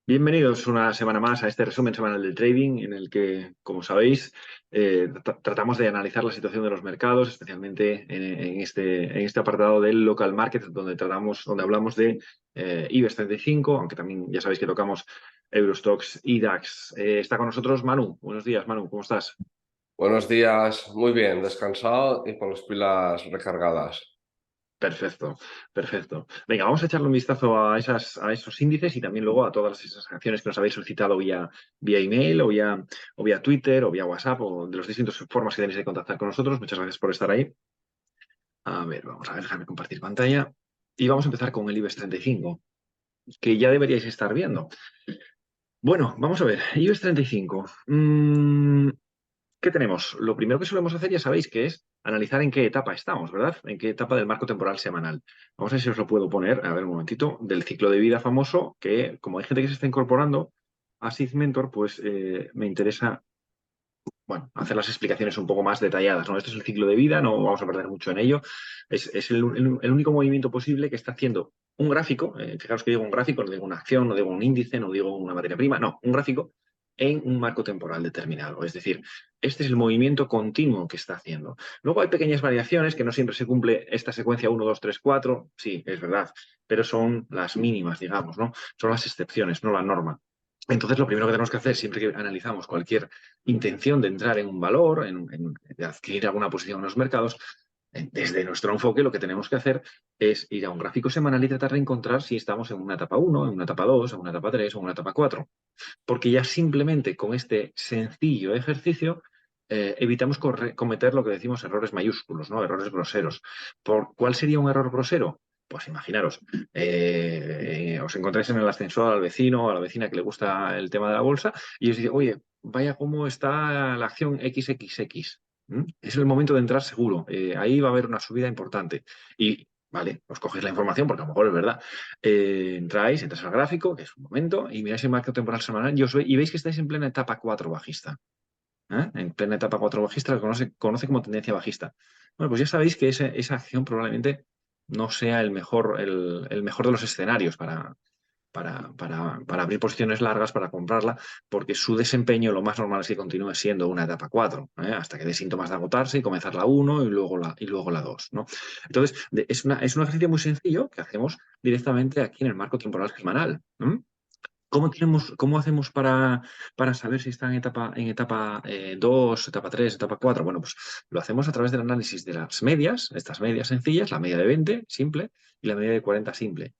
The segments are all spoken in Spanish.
Bienvenidos una semana más a este resumen semanal del trading en el que, como sabéis, tratamos de analizar la situación de los mercados, especialmente en este apartado del local market, donde hablamos de IBEX 35, aunque también ya sabéis que tocamos Eurostoxx y DAX. Está con nosotros Manu. Buenos días, Manu, ¿cómo estás? Buenos días, muy bien, descansado y con las pilas recargadas. Perfecto, perfecto. Venga, vamos a echarle un vistazo a esos índices y también luego a todas esas acciones que nos habéis solicitado vía email o vía Twitter o vía WhatsApp o de las distintas formas que tenéis de contactar con nosotros. Muchas gracias por estar ahí. A ver, vamos a ver, déjame compartir pantalla. Y vamos a empezar con el IBEX 35, que ya deberíais estar viendo. Bueno, vamos a ver, IBEX 35. ¿Qué tenemos? Lo primero que solemos hacer, ya sabéis, que es analizar en qué etapa estamos, ¿verdad? En qué etapa del marco temporal semanal. Vamos a ver si os lo puedo poner, a ver un momentito, del ciclo de vida famoso, que como hay gente que se está incorporando a Seed Mentor, pues me interesa, bueno, hacer las explicaciones un poco más detalladas, ¿no? Esto es el ciclo de vida, no vamos a perder mucho en ello. Es el único movimiento posible que está haciendo un gráfico, fijaros que digo un gráfico, no digo una acción, no digo un índice, no digo una materia prima, no, un gráfico en un marco temporal determinado. Es decir, este es el movimiento continuo que está haciendo. Luego hay pequeñas variaciones que no siempre se cumple esta secuencia 1, 2, 3, 4, sí, es verdad, pero son las mínimas, digamos, ¿no? Son las excepciones, no la norma. Entonces, lo primero que tenemos que hacer siempre que analizamos cualquier intención de entrar en un valor, de adquirir alguna posición en los mercados, desde nuestro enfoque lo que tenemos que hacer es ir a un gráfico semanal y tratar de encontrar si estamos en una etapa 1, en una etapa 2, en una etapa 3 o en una etapa 4. Porque ya simplemente con este sencillo ejercicio evitamos cometer lo que decimos errores mayúsculos, ¿no? Errores groseros. ¿Cuál sería un error grosero? Pues imaginaros, os encontráis en el ascensor al vecino o a la vecina que le gusta el tema de la bolsa y os dice, oye, vaya cómo está la acción XXX. ¿Mm? Es el momento de entrar seguro. Ahí va a haber una subida importante. Y, vale, os cogéis la información porque a lo mejor es verdad. Entras al gráfico, que es un momento, y miráis el marco temporal semanal y veis que estáis en plena etapa 4 bajista. En plena etapa 4 bajista, lo conoce como tendencia bajista. Bueno, pues ya sabéis que esa acción probablemente no sea el mejor de los escenarios para abrir posiciones largas, para comprarla, porque su desempeño lo más normal es que continúe siendo una etapa 4, hasta que dé síntomas de agotarse y comenzar la 1 y luego la 2, ¿no? Entonces, es un ejercicio muy sencillo que hacemos directamente aquí en el marco temporal semanal. ¿Cómo hacemos para saber si está en etapa 2, etapa 3, etapa 4? Bueno, pues lo hacemos a través del análisis de las medias, estas medias sencillas, la media de 20 simple y la media de 40 simple.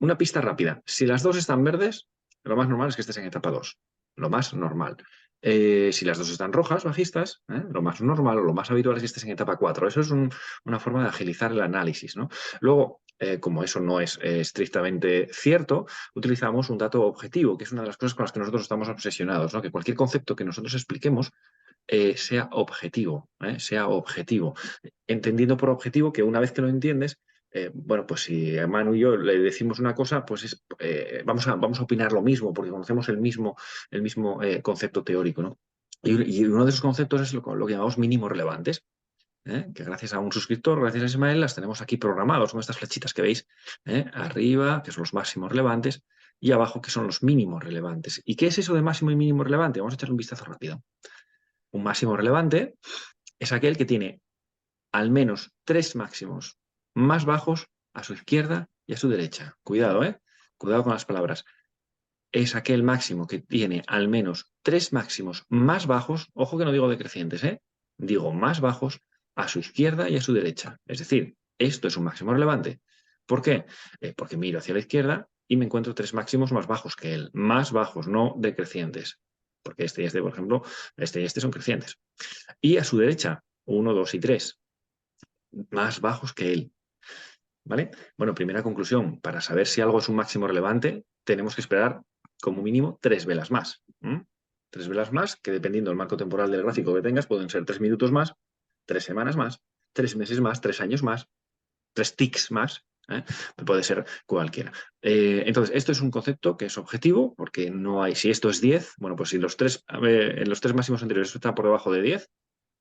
Una pista rápida. Si las dos están verdes, lo más normal es que estés en etapa 2. Lo más normal. Si las dos están rojas, bajistas, lo más normal o lo más habitual es que estés en etapa 4. Eso es una forma de agilizar el análisis, ¿no? Luego, como eso no es estrictamente cierto, utilizamos un dato objetivo, que es una de las cosas con las que nosotros estamos obsesionados, ¿no? Que cualquier concepto que nosotros expliquemos sea objetivo, sea objetivo. Entendiendo por objetivo que una vez que lo entiendes, bueno, pues si a Manu y yo le decimos una cosa, pues vamos a opinar lo mismo, porque conocemos el mismo concepto teórico, ¿no? Y uno de esos conceptos es lo que llamamos mínimos relevantes, que gracias a un suscriptor, gracias a Ismael, las tenemos aquí programados, con estas flechitas que veis, arriba, que son los máximos relevantes, y abajo, que son los mínimos relevantes. ¿Y qué es eso de máximo y mínimo relevante? Vamos a echarle un vistazo rápido. Un máximo relevante es aquel que tiene al menos tres máximos más bajos a su izquierda y a su derecha. Cuidado, ¿eh? Cuidado con las palabras. Es aquel máximo que tiene al menos tres máximos más bajos, ojo que no digo decrecientes, ¿eh? Digo más bajos a su izquierda y a su derecha. Es decir, esto es un máximo relevante. ¿Por qué? Porque miro hacia la izquierda y me encuentro tres máximos más bajos que él. Más bajos, no decrecientes. Porque este y este, por ejemplo, este y este son crecientes. Y a su derecha, uno, dos y tres más bajos que él. ¿Vale? Bueno, primera conclusión, para saber si algo es un máximo relevante, tenemos que esperar como mínimo 3 velas más. 3 velas más, que dependiendo del marco temporal del gráfico que tengas, pueden ser 3 minutos más, 3 semanas más, 3 meses más, 3 años más, 3 ticks más. Puede ser cualquiera. Entonces, esto es un concepto que es objetivo, porque no hay, si esto es 10, bueno, pues si en los tres máximos anteriores está por debajo de 10,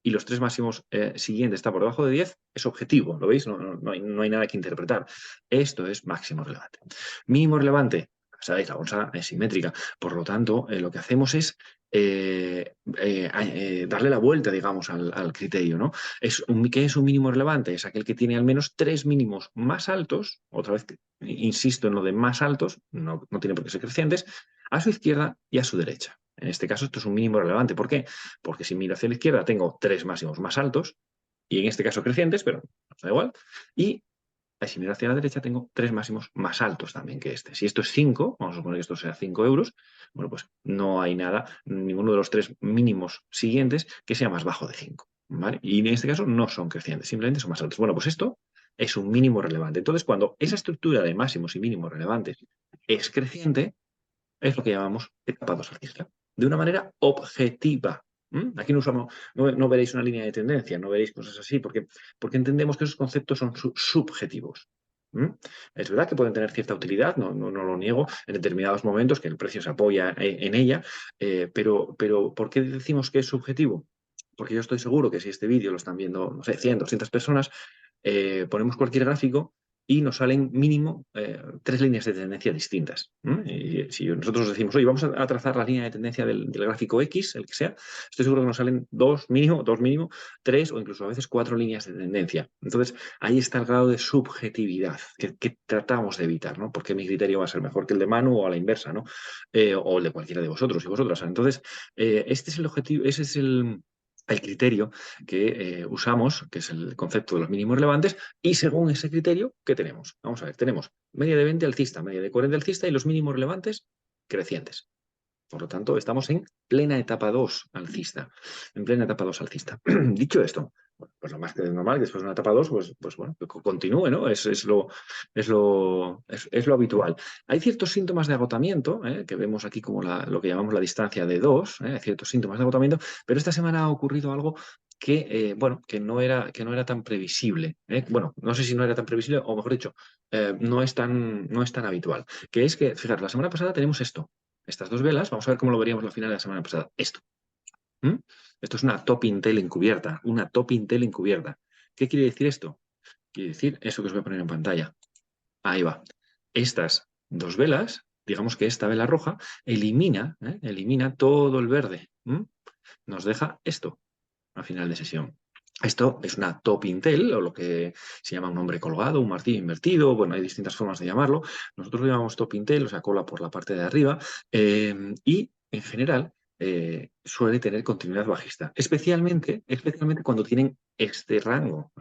y los tres máximos siguientes está por debajo de 10, es objetivo, ¿lo veis? No hay nada que interpretar. Esto es máximo relevante. Mínimo relevante, sabéis, la bolsa es simétrica. Por lo tanto, lo que hacemos es darle la vuelta, digamos, al criterio, ¿no? ¿Qué es un mínimo relevante? Es aquel que tiene al menos 3 mínimos más altos, otra vez insisto en lo de más altos, no tiene por qué ser crecientes, a su izquierda y a su derecha. En este caso, esto es un mínimo relevante. ¿Por qué? Porque si miro hacia la izquierda, tengo 3 máximos más altos, y en este caso crecientes, pero nos da igual, y si miro hacia la derecha, tengo 3 máximos más altos también que este. Si esto es 5, vamos a suponer que esto sea 5 euros, bueno, pues no hay nada, ninguno de los 3 mínimos siguientes que sea más bajo de 5. ¿Vale? Y en este caso no son crecientes, simplemente son más altos. Bueno, pues esto es un mínimo relevante. Entonces, cuando esa estructura de máximos y mínimos relevantes es creciente, es lo que llamamos etapa 2 alcista, de una manera objetiva. Aquí no veréis una línea de tendencia, no veréis cosas así, porque entendemos que esos conceptos son subjetivos. Es verdad que pueden tener cierta utilidad, no lo niego, en determinados momentos que el precio se apoya en ella, pero ¿por qué decimos que es subjetivo? Porque yo estoy seguro que si este vídeo lo están viendo, no sé, 100, 200 personas, ponemos cualquier gráfico y nos salen mínimo 3 líneas de tendencia distintas. Y si nosotros decimos, oye, vamos a trazar la línea de tendencia del gráfico X, el que sea, estoy seguro que nos salen 2 mínimo, 3 o incluso a veces 4 líneas de tendencia. Entonces, ahí está el grado de subjetividad que tratamos de evitar, ¿no? Porque mi criterio va a ser mejor que el de Manu o a la inversa, ¿no? O el de cualquiera de vosotros y vosotras. Entonces, este es el objetivo, ese es el criterio que usamos, que es el concepto de los mínimos relevantes, y según ese criterio, ¿qué tenemos? Vamos a ver, tenemos media de 20 alcista, media de 40 alcista y los mínimos relevantes crecientes. Por lo tanto, estamos en plena etapa 2 alcista. En plena etapa 2 alcista. Dicho esto, pues lo más que es normal, que después de una etapa 2, pues bueno, que continúe, ¿no? Es lo habitual. Hay ciertos síntomas de agotamiento, que vemos aquí como lo que llamamos la distancia de 2, hay ciertos síntomas de agotamiento, pero esta semana ha ocurrido algo bueno, que no era tan previsible. Bueno, no sé si no era tan previsible, o mejor dicho, no es tan habitual. Que es que, fijaros, la semana pasada tenemos estas dos velas, vamos a ver cómo lo veríamos la final de la semana pasada. Esto. Esto es una top Intel encubierta, una top Intel encubierta. ¿Qué quiere decir esto? Quiere decir eso que os voy a poner en pantalla. Ahí va. Estas dos velas, digamos que esta vela roja, elimina todo el verde. Nos deja esto a final de sesión. Esto es una top Intel, o lo que se llama un nombre colgado, un martillo invertido, bueno, hay distintas formas de llamarlo. Nosotros lo llamamos top Intel, o sea, cola por la parte de arriba, y en general suele tener continuidad bajista, especialmente cuando tienen este rango.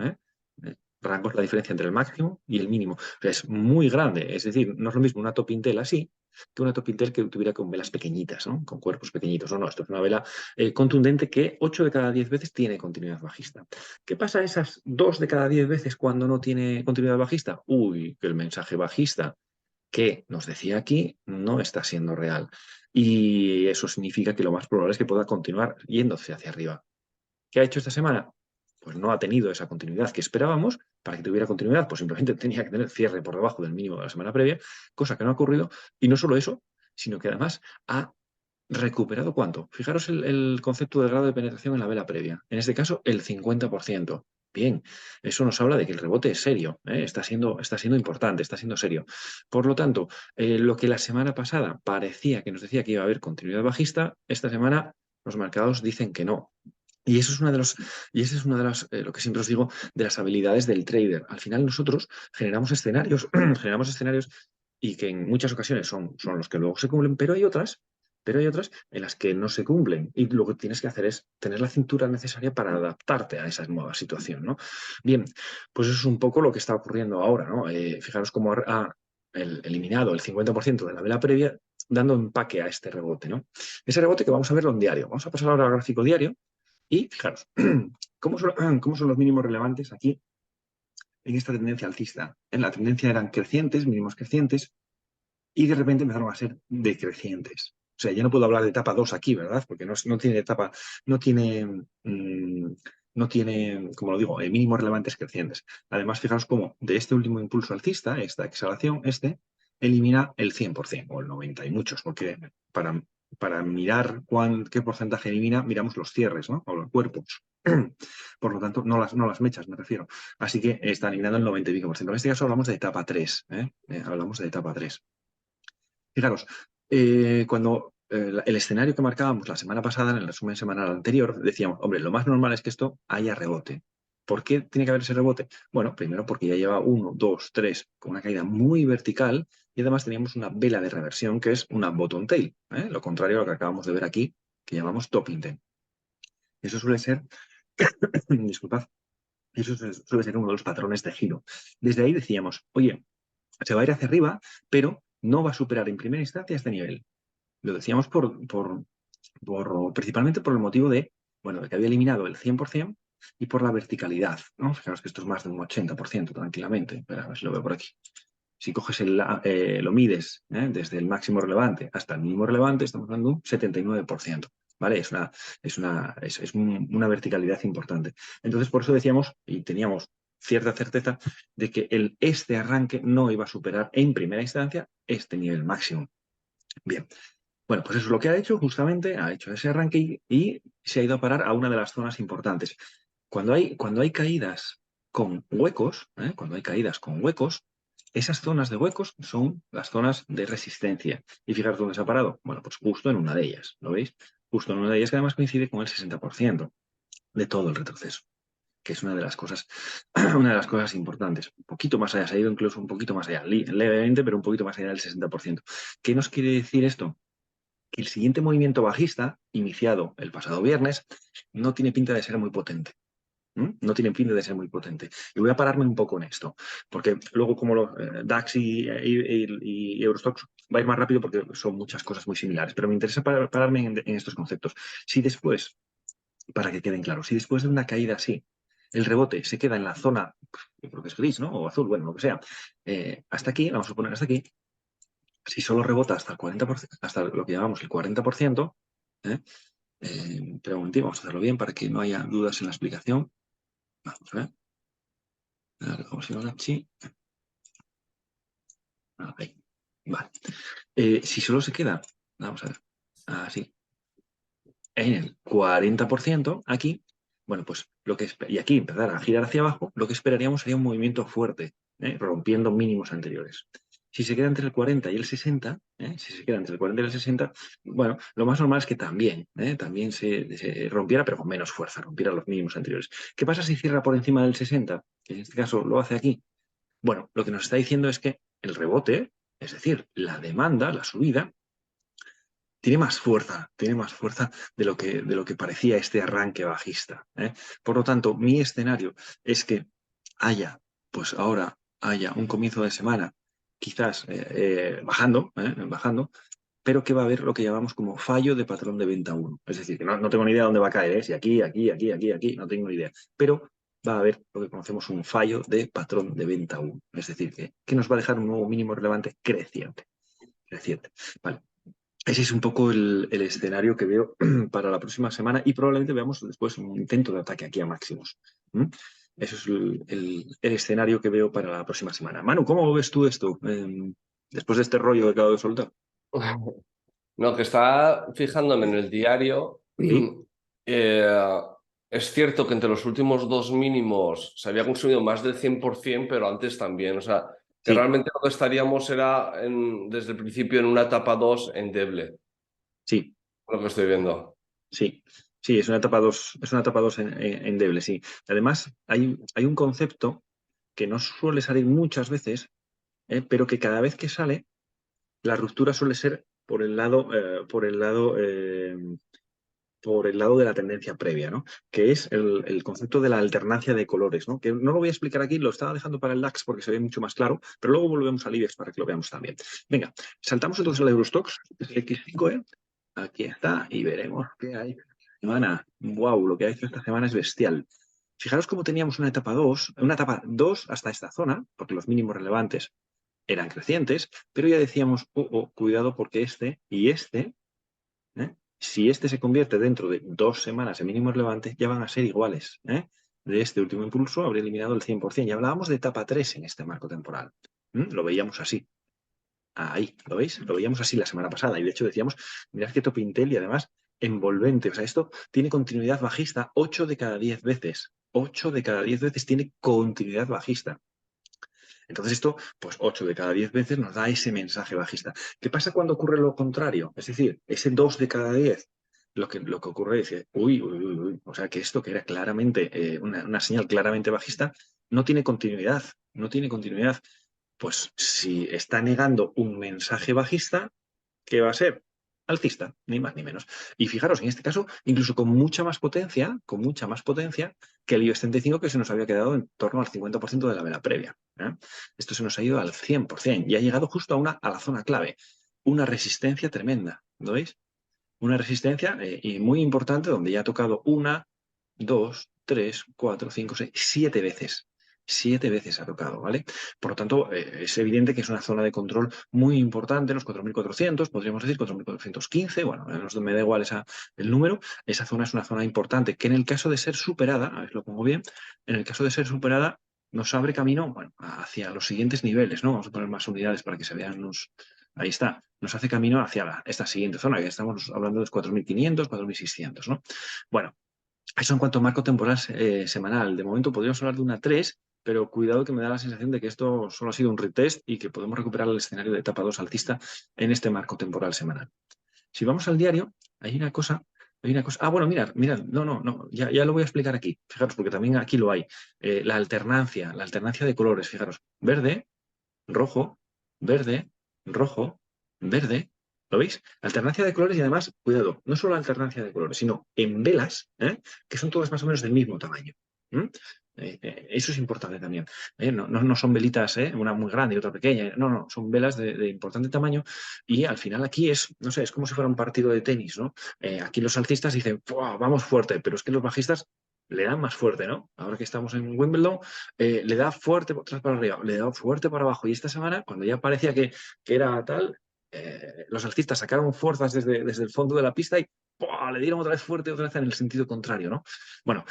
Rango es la diferencia entre el máximo y el mínimo. O sea, es muy grande, es decir, no es lo mismo una top Intel así que una top Intel que tuviera con velas pequeñitas, ¿no? Con cuerpos pequeñitos. No, esto es una vela contundente que 8 de cada 10 veces tiene continuidad bajista. ¿Qué pasa esas 2 de cada 10 veces cuando no tiene continuidad bajista? Uy, que el mensaje bajista que nos decía aquí no está siendo real. Y eso significa que lo más probable es que pueda continuar yéndose hacia arriba. ¿Qué ha hecho esta semana? Pues no ha tenido esa continuidad que esperábamos. Para que tuviera continuidad, pues simplemente tenía que tener cierre por debajo del mínimo de la semana previa, cosa que no ha ocurrido. Y no solo eso, sino que además ha recuperado ¿cuánto? Fijaros el concepto de grado de penetración en la vela previa. En este caso, el 50%. Bien, eso nos habla de que el rebote es serio, está siendo importante, está siendo serio. Por lo tanto, lo que la semana pasada parecía que nos decía que iba a haber continuidad bajista, esta semana los mercados dicen que no. Y eso es una de las, lo que siempre os digo, de las habilidades del trader. Al final nosotros generamos escenarios, y que en muchas ocasiones son los que luego se cumplen, pero hay otras en las que no se cumplen. Y lo que tienes que hacer es tener la cintura necesaria para adaptarte a esa nueva situación, ¿no? Bien, pues eso es un poco lo que está ocurriendo ahora, ¿no? Fijaros cómo ha eliminado el 50% de la vela previa, dando empaque a este rebote, ¿no? Ese rebote que vamos a verlo en diario. Vamos a pasar ahora al gráfico diario. Y fijaros, ¿cómo son los mínimos relevantes aquí en esta tendencia alcista? En la tendencia eran crecientes, mínimos crecientes, y de repente empezaron a ser decrecientes. O sea, ya no puedo hablar de etapa 2 aquí, ¿verdad? Porque no tiene etapa, no tiene, no tiene, como lo digo, mínimos relevantes crecientes. Además, fijaros cómo de este último impulso alcista, esta exhalación, elimina el 100% o el 90% y muchos, porque para mirar qué porcentaje elimina, miramos los cierres, ¿no? O los cuerpos. Por lo tanto, no las mechas, me refiero. Así que está eliminando el 90 y pico por ciento. En este caso hablamos de etapa 3. Hablamos de etapa 3. Fijaros, cuando el escenario que marcábamos la semana pasada, en el resumen semanal anterior, decíamos, hombre, lo más normal es que esto haya rebote. ¿Por qué tiene que haber ese rebote? Bueno, primero porque ya lleva 1, 2, 3 con una caída muy vertical y además teníamos una vela de reversión que es una bottom tail, lo contrario a lo que acabamos de ver aquí, que llamamos top intent. Eso suele ser, disculpad, suele ser uno de los patrones de giro. Desde ahí decíamos, oye, se va a ir hacia arriba, pero no va a superar en primera instancia este nivel. Lo decíamos principalmente por el motivo de, bueno, de que había eliminado el 100% y por la verticalidad, ¿no? Fijaros que esto es más de un 80% tranquilamente. Espera, a ver si lo veo por aquí. Si coges lo mides desde el máximo relevante hasta el mínimo relevante, estamos hablando de un 79%. ¿Vale? Es una verticalidad importante. Entonces, por eso decíamos y teníamos cierta certeza de que este arranque no iba a superar en primera instancia este nivel máximo. Bien, bueno, pues eso es lo que ha hecho, justamente, ha hecho ese arranque y se ha ido a parar a una de las zonas importantes. Cuando hay caídas con huecos, cuando hay caídas con huecos, esas zonas de huecos son las zonas de resistencia. Y fijaros dónde se ha parado. Bueno, pues justo en una de ellas, ¿lo veis? Justo en una de ellas que además coincide con el 60% de todo el retroceso, que es una de las cosas, una de las cosas importantes. Un poquito más allá, se ha ido incluso un poquito más allá, levemente, pero un poquito más allá del 60%. ¿Qué nos quiere decir esto? Que el siguiente movimiento bajista, iniciado el pasado viernes, no tiene pinta de ser muy potente. No tiene pinta de ser muy potente. Y voy a pararme un poco en esto, porque luego como los DAX y Eurostoxx va a ir más rápido porque son muchas cosas muy similares, pero me interesa pararme en estos conceptos. Si después, para que queden claros, si después de una caída así, el rebote se queda en la zona, yo creo que es gris, ¿no? O azul, bueno, lo que sea, hasta aquí, vamos a poner hasta aquí, si solo rebota hasta el 40%, hasta lo que llamamos el 40%, ¿eh? Pero un momentito, vamos a hacerlo bien para que no haya dudas en la explicación. Vamos a ver. Vamos a ir aquí. Ahí. Vale. Si solo se queda, vamos a ver, así, en el 40%, aquí, bueno, pues y aquí empezar a girar hacia abajo, lo que esperaríamos sería un movimiento fuerte, rompiendo mínimos anteriores. Si se queda entre el 40 y el 60, si se queda entre el 40 y el 60, bueno, lo más normal es que también se rompiera, pero con menos fuerza, rompiera los mínimos anteriores. ¿Qué pasa si cierra por encima del 60? Que en este caso lo hace aquí. Bueno, lo que nos está diciendo es que el rebote, es decir, la demanda, la subida, tiene más fuerza de lo que parecía este arranque bajista. Por lo tanto, mi escenario es que pues ahora haya un comienzo de semana, quizás bajando, pero que va a haber lo que llamamos como fallo de patrón de venta 1. Es decir, que no tengo ni idea de dónde va a caer, si aquí, no tengo ni idea. Pero va a haber lo que conocemos un fallo de patrón de venta 1. Es decir, que nos va a dejar un nuevo mínimo relevante creciente. Vale. Ese es un poco el escenario que veo para la próxima semana y probablemente veamos después un intento de ataque aquí a máximos. ¿Mm? Eso es el escenario que veo para la próxima semana. Manu, ¿cómo ves tú esto después de este rollo que acabo de soltar? No, que está fijándome en el diario. ¿Sí? eh, es cierto que entre los últimos dos mínimos se había consumido más del 100%, pero antes también. O sea, que Sí, realmente lo que estaríamos era desde el principio en una etapa 2 endeble, sí, lo que estoy viendo. sí. Sí, es una etapa 2 endeble, sí. Además, hay un concepto que no suele salir muchas veces, pero que cada vez que sale, la ruptura suele ser por el lado de la tendencia previa, ¿no? Que es el concepto de la alternancia de colores, ¿no? Que no lo voy a explicar aquí, lo estaba dejando para el DAX porque se ve mucho más claro, pero luego volvemos al IBEX para que lo veamos también. Venga, saltamos entonces al Eurostoxx, X5, aquí está, y veremos qué hay. Semana, wow, lo que ha hecho esta semana es bestial. Fijaros cómo teníamos una etapa 2 hasta esta zona, porque los mínimos relevantes eran crecientes, pero ya decíamos, cuidado porque si este se convierte dentro de 2 semanas en mínimo relevante, ya van a ser iguales. De este último impulso habría eliminado el 100%. Y hablábamos de etapa 3 en este marco temporal. Lo veíamos así. Ahí, ¿lo veis? Lo veíamos así la semana pasada. Y de hecho decíamos, mirad qué top Intel y además envolvente. O sea, esto tiene continuidad bajista 8 de cada 10 veces. 8 de cada 10 veces tiene continuidad bajista. Entonces esto, pues 8 de cada 10 veces nos da ese mensaje bajista. ¿Qué pasa cuando ocurre lo contrario? Es decir, ese 2 de cada 10, lo que ocurre es que, uy, uy, uy, uy, o sea que esto que era claramente una señal claramente bajista, no tiene continuidad, no tiene continuidad. Pues si está negando un mensaje bajista, ¿qué va a ser? Alcista, ni más ni menos. Y fijaros, en este caso, incluso con mucha más potencia que el IBEX 35 que se nos había quedado en torno al 50% de la vela previa. Esto se nos ha ido al 100% y ha llegado justo a la zona clave. Una resistencia tremenda, ¿lo veis? Una resistencia y muy importante donde ya ha tocado 1, 2, 3, 4, 5, 6, 7 veces. 7 veces ha tocado, ¿vale? Por lo tanto, es evidente que es una zona de control muy importante, los 4.400, podríamos decir 4.415, bueno, me da igual el número, esa zona es una zona importante que en el caso de ser superada, a ver, lo pongo bien, en el caso de ser superada nos abre camino, bueno, hacia los siguientes niveles, ¿no? Vamos a poner más unidades para que se vean ahí está, nos hace camino hacia esta siguiente zona, que estamos hablando de los 4.500, 4.600, ¿no? Bueno, eso en cuanto a marco temporal semanal. De momento podríamos hablar de una 3, pero cuidado que me da la sensación de que esto solo ha sido un retest y que podemos recuperar el escenario de etapa 2 alcista en este marco temporal semanal. Si vamos al diario, hay una cosa. Ah, bueno, mirad, no, ya lo voy a explicar aquí. Fijaros, porque también aquí lo hay. La alternancia de colores, fijaros. Verde, rojo, verde, rojo, verde. ¿Lo veis? Alternancia de colores y además, cuidado, no solo alternancia de colores, sino en velas, que son todas más o menos del mismo tamaño. ¿Mm? Eso es importante también. No son velitas, una muy grande y otra pequeña. No, son velas de importante tamaño y al final aquí es, no sé, es como si fuera un partido de tenis, ¿no? Aquí los alcistas dicen, "Buah, vamos fuerte", pero es que los bajistas le dan más fuerte, ¿no? Ahora que estamos en Wimbledon, le da fuerte por atrás para arriba, le da fuerte para abajo. Y esta semana, cuando ya parecía que era tal, los alcistas sacaron fuerzas desde el fondo de la pista y ¡pua!, le dieron otra vez en el sentido contrario, ¿no? Bueno,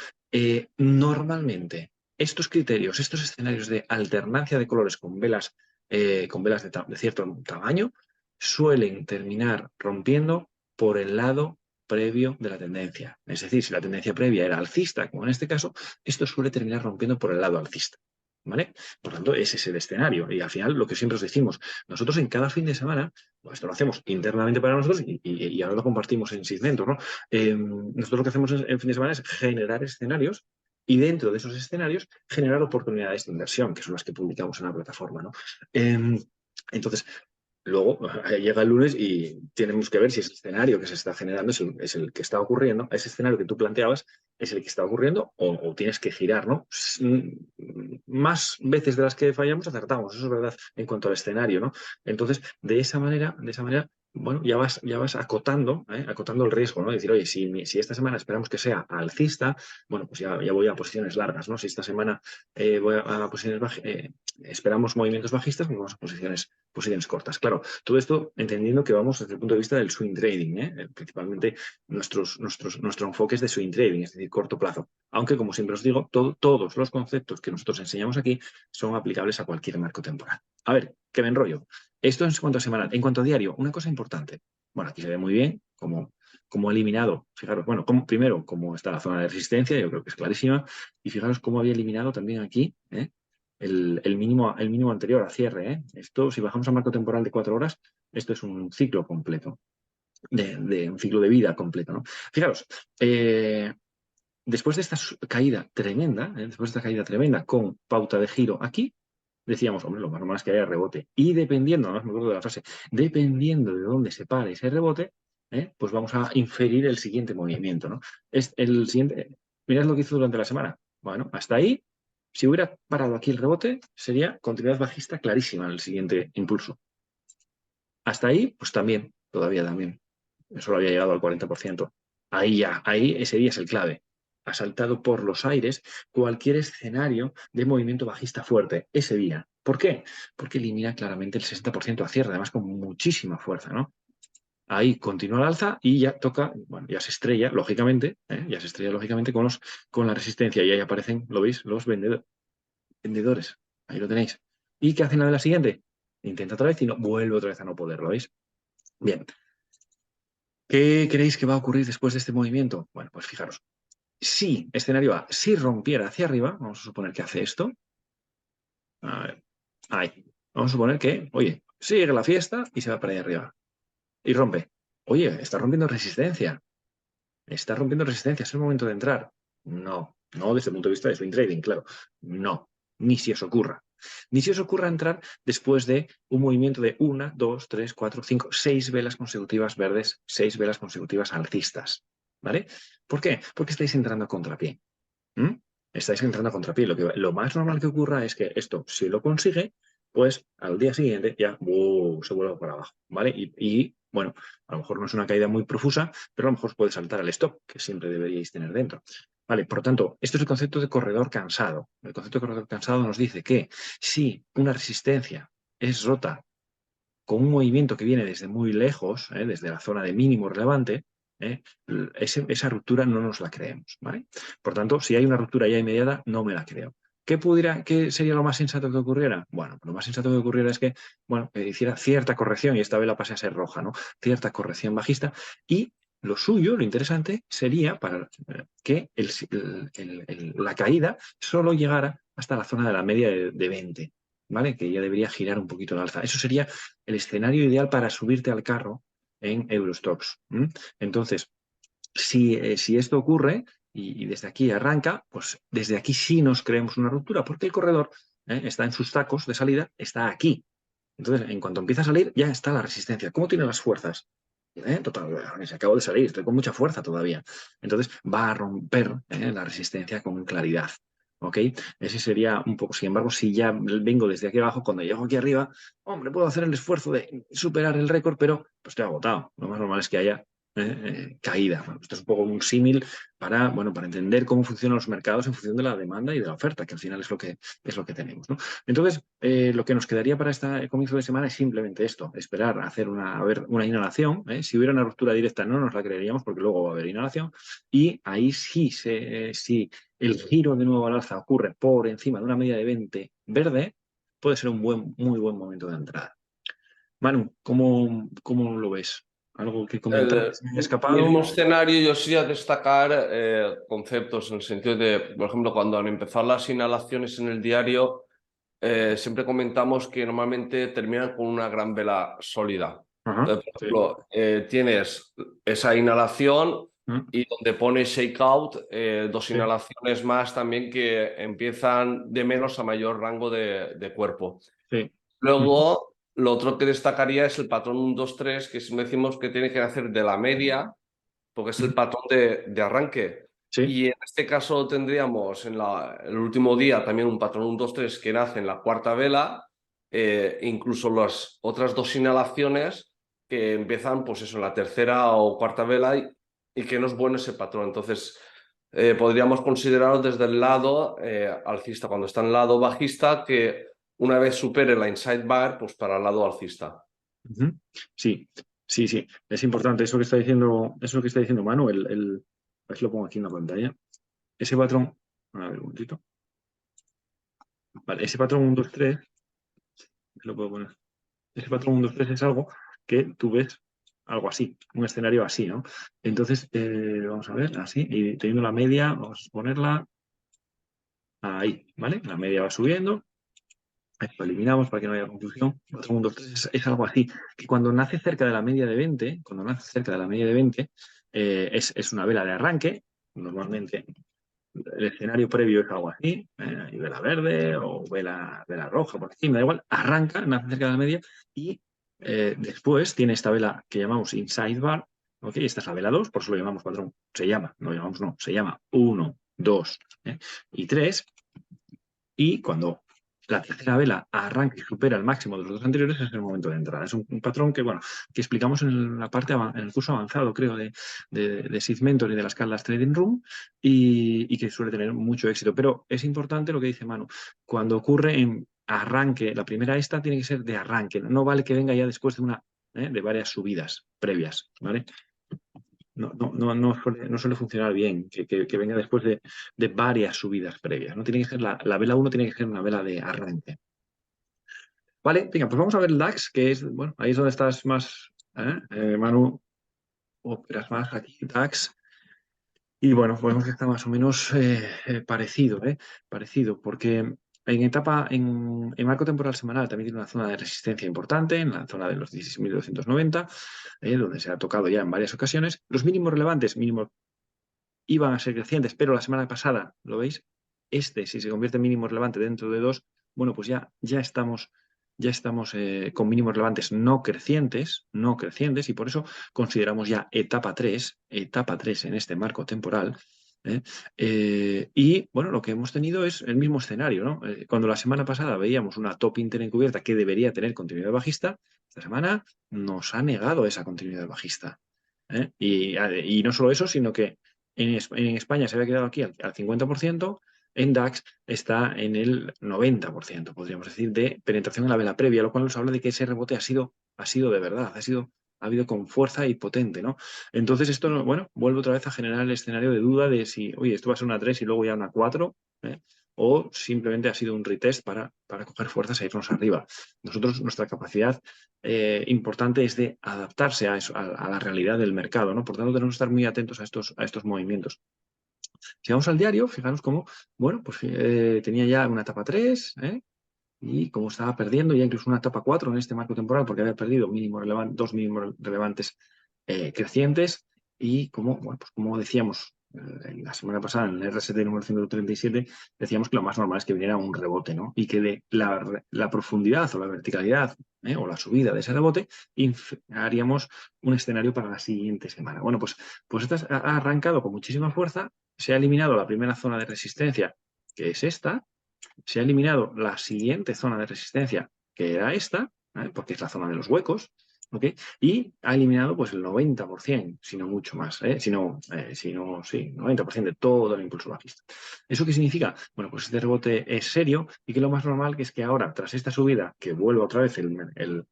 normalmente estos criterios, estos escenarios de alternancia de colores con velas de cierto tamaño, suelen terminar rompiendo por el lado previo de la tendencia. Es decir, si la tendencia previa era alcista, como en este caso, esto suele terminar rompiendo por el lado alcista. ¿Vale? Por tanto, ese es el escenario. Y al final, lo que siempre os decimos, nosotros en cada fin de semana, pues esto lo hacemos internamente para nosotros y ahora lo compartimos en Segmentos, ¿no? Nosotros lo que hacemos en fin de semana es generar escenarios y dentro de esos escenarios generar oportunidades de inversión, que son las que publicamos en la plataforma, ¿no? Entonces, luego llega el lunes y tenemos que ver si ese escenario que se está generando es el que está ocurriendo, ese escenario que tú planteabas es el que está ocurriendo o tienes que girar, ¿no? Más veces de las que fallamos acertamos, eso es verdad en cuanto al escenario, ¿no? Entonces, de esa manera, bueno, ya vas acotando el riesgo, ¿no? Decir, oye, si esta semana esperamos que sea alcista, bueno, pues ya voy a posiciones largas, ¿no? Si esta semana voy a posiciones esperamos movimientos bajistas, pues vamos a posiciones cortas. Claro, todo esto entendiendo que vamos desde el punto de vista del swing trading, principalmente nuestro enfoque es de swing trading, es decir, corto plazo. Aunque, como siempre os digo, todos los conceptos que nosotros enseñamos aquí son aplicables a cualquier marco temporal. A ver, que me enrollo. Esto en cuanto a semanal. En cuanto a diario, una cosa importante. Bueno, aquí se ve muy bien cómo ha eliminado, fijaros, bueno, primero, cómo está la zona de resistencia, yo creo que es clarísima, y fijaros cómo había eliminado también aquí, el mínimo anterior a cierre. Esto, si bajamos a marco temporal de 4 horas, esto es un ciclo completo, de un ciclo de vida completo, ¿no? Fijaros, después de esta caída tremenda, con pauta de giro aquí, decíamos, hombre, lo más normal es que haya rebote. Y dependiendo, no me acuerdo de la frase, dependiendo de dónde se pare ese rebote, pues vamos a inferir el siguiente movimiento, ¿no? Es el siguiente, mirad lo que hizo durante la semana. Bueno, hasta ahí, si hubiera parado aquí el rebote, sería continuidad bajista clarísima en el siguiente impulso. Hasta ahí, pues todavía también. Solo había llegado al 40%. Ahí ese día es el clave. Ha saltado por los aires cualquier escenario de movimiento bajista fuerte ese día. ¿Por qué? Porque elimina claramente el 60% a cierre, además con muchísima fuerza, ¿no? Ahí continúa el alza y ya toca, bueno, ya se estrella, lógicamente, con la resistencia y ahí aparecen, ¿lo veis? Los vendedores. Ahí lo tenéis. ¿Y qué hacen la de la siguiente? Intenta otra vez y no, vuelve otra vez a no poder, ¿lo veis? Bien. ¿Qué creéis que va a ocurrir después de este movimiento? Bueno, pues fijaros. Escenario A, si rompiera hacia arriba, vamos a suponer que hace esto. A ver. Ahí. Vamos a suponer que, oye, sigue la fiesta y se va para allá arriba. Y rompe. Oye, está rompiendo resistencia. Está rompiendo resistencia. Es el momento de entrar. No, no desde el punto de vista de swing trading, claro. No, ni si os ocurra. Ni si os ocurra entrar después de un movimiento de 1, 2, 3, 4, 5, 6 velas consecutivas verdes, 6 velas consecutivas alcistas. ¿Vale? ¿Por qué? Porque estáis entrando a contrapié. ¿Mm? Estáis entrando a contrapié. Lo más normal que ocurra es que esto, si lo consigue, pues al día siguiente ya se vuelve para abajo, ¿vale? Bueno, a lo mejor no es una caída muy profusa, pero a lo mejor puede saltar al stop, que siempre deberíais tener dentro. Vale, por lo tanto, esto es el concepto de corredor cansado. El concepto de corredor cansado nos dice que si una resistencia es rota con un movimiento que viene desde muy lejos, desde la zona de mínimo relevante, esa ruptura no nos la creemos, ¿vale? Por tanto, si hay una ruptura ya inmediata, no me la creo. ¿Qué sería lo más sensato que ocurriera? Bueno, lo más sensato que ocurriera es que, bueno, hiciera cierta corrección y esta vela pase a ser roja, ¿no? Cierta corrección bajista y lo suyo, lo interesante, sería para que la caída solo llegara hasta la zona de la media de 20, ¿vale? Que ya debería girar un poquito al alza. Eso sería el escenario ideal para subirte al carro en Eurostox. Entonces, si esto ocurre y desde aquí arranca, pues desde aquí sí nos creemos una ruptura, porque el corredor está en sus tacos de salida, está aquí. Entonces, en cuanto empieza a salir, ya está la resistencia. ¿Cómo tiene las fuerzas? Total, se acabo de salir, estoy con mucha fuerza todavía. Entonces, va a romper la resistencia con claridad. ¿Ok? Ese sería un poco. Sin embargo, si ya vengo desde aquí abajo, cuando llego aquí arriba, hombre, puedo hacer el esfuerzo de superar el récord, pero pues estoy agotado. Lo más normal es que haya caída. Bueno, esto es un poco un símil para entender cómo funcionan los mercados en función de la demanda y de la oferta, que al final es lo que tenemos, ¿no? Entonces, lo que nos quedaría para este comienzo de semana es simplemente esto, esperar a hacer a ver una inhalación. Si hubiera una ruptura directa no nos la creeríamos porque luego va a haber inhalación y ahí sí, si el giro de nuevo al alza ocurre por encima de una media de 20 verde, puede ser un muy buen momento de entrada. Manu, ¿cómo lo ves? ¿Algo que comentar que El se me haya escapado? mismo escenario, yo sí a destacar conceptos en el sentido de, por ejemplo, cuando han empezado las inhalaciones en el diario, siempre comentamos que normalmente terminan con una gran vela sólida. Ajá, Entonces, por sí. ejemplo, tienes esa inhalación Mm, y donde pone shakeout, dos sí, inhalaciones más también que empiezan de menos a mayor rango de cuerpo. sí. Ujú, Luego, lo otro que destacaría es el patrón 1, 2, 3, que si decimos que tiene que hacer de la media, porque es el ujú, patrón de arranque. sí. Y en este caso tendríamos en el último día también un patrón 1, 2, 3 que nace en la cuarta vela, incluso las otras dos inhalaciones que empiezan pues eso, en la tercera o cuarta vela y que no es bueno ese patrón. Entonces, podríamos considerarlo desde el lado alcista, cuando está en el lado bajista, que una vez supere la inside bar, pues para el lado alcista. Ujú. Sí, sí, sí. Es importante eso que está diciendo Manu, a ver si lo pongo aquí en la pantalla. Ese patrón, a ver un momentito. Vale, ese patrón 1, 2, 3, lo puedo poner. Ese patrón 1, 2, 3 es algo que tú ves algo así, un escenario así, ¿no? Entonces, vamos a ver, así, y teniendo la media, vamos a ponerla ahí, ¿vale? La media va subiendo. Lo eliminamos para que no haya confusión. Otro mundo 3 es algo así, que cuando nace cerca de la media de 20, cuando nace cerca de la media de 20, es una vela de arranque. Normalmente el escenario previo es algo así, y vela verde o vela roja, por encima, da igual, arranca, nace cerca de la media y después tiene esta vela que llamamos inside bar, ¿ok? Esta es la vela 2, por eso lo llamamos patrón, se llama, no lo llamamos no, se llama 1, 2 y 3 y cuando la tercera vela arranca y supera el máximo de los dos anteriores, es el momento de entrada. Es un patrón que explicamos en la parte en el curso avanzado, creo, de Seed Mentor y de las Caldas Trading Room, y que suele tener mucho éxito. Pero es importante lo que dice Manu. Cuando ocurre en arranque, la primera esta tiene que ser de arranque. No vale que venga ya después de varias subidas previas, ¿vale? No suele funcionar bien, que venga después de varias subidas previas. ¿No? Tiene que ser la vela uno tiene que ser una vela de arranque. Vale, venga, pues vamos a ver el DAX, que es, bueno, ahí es donde estás más, Manu, operas más aquí, DAX. Y bueno, podemos que está más o menos parecido, ¿eh? Parecido, porque en marco temporal semanal también tiene una zona de resistencia importante, en la zona de los 16.290, donde se ha tocado ya en varias ocasiones. Los mínimos relevantes, mínimos iban a ser crecientes, pero la semana pasada, ¿lo veis? Si se convierte en mínimo relevante dentro de 2, bueno, pues ya estamos con mínimos relevantes no crecientes, y por eso consideramos ya etapa 3 en este marco temporal. Y bueno, lo que hemos tenido es el mismo escenario, ¿no? Cuando la semana pasada veíamos una top interencubierta que debería tener continuidad bajista, esta semana nos ha negado esa continuidad bajista. Y no solo eso, sino que en España se había quedado aquí al 50%, en DAX está en el 90%, podríamos decir, de penetración en la vela previa, lo cual nos habla de que ese rebote ha sido de verdad, ha habido con fuerza y potente, ¿no? Entonces esto, bueno, vuelve otra vez a generar el escenario de duda de si, oye, esto va a ser una 3 y luego ya una 4, ¿eh? O simplemente ha sido un retest para coger fuerzas e irnos arriba. Nosotros, nuestra capacidad importante es de adaptarse a, eso, a la realidad del mercado, ¿no? Por tanto, tenemos que estar muy atentos a estos movimientos. Si vamos al diario, fijaros cómo, bueno, pues tenía ya una etapa 3, y como estaba perdiendo ya incluso una etapa 4 en este marco temporal, porque había perdido dos mínimos relevantes crecientes, y como, bueno, pues como decíamos la semana pasada en el RST número 137, decíamos que lo más normal es que viniera un rebote, ¿no? Y que la profundidad o la verticalidad o la subida de ese rebote haríamos un escenario para la siguiente semana. Bueno, pues esta ha arrancado con muchísima fuerza, se ha eliminado la primera zona de resistencia, que es esta, se ha eliminado la siguiente zona de resistencia, que era esta, ¿vale? Porque es la zona de los huecos, ¿ok? Y ha eliminado pues el 90%, si no mucho más, sí, 90% de todo el impulso bajista. ¿Eso qué significa? Bueno, pues este rebote es serio y que lo más normal que es que ahora, tras esta subida, que vuelva otra vez el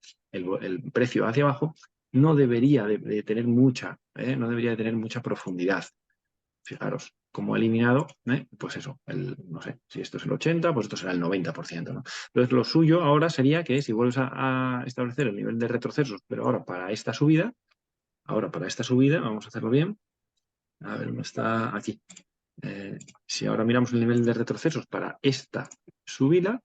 precio hacia abajo, no debería de tener no debería de tener mucha profundidad. Fijaros, como he eliminado, pues eso, no sé, si esto es el 80, pues esto será el 90%, ¿no? Entonces, lo suyo ahora sería que si vuelves a establecer el nivel de retrocesos, pero ahora para esta subida, vamos a hacerlo bien, a ver, ¿dónde está? Aquí. Si ahora miramos el nivel de retrocesos para esta subida,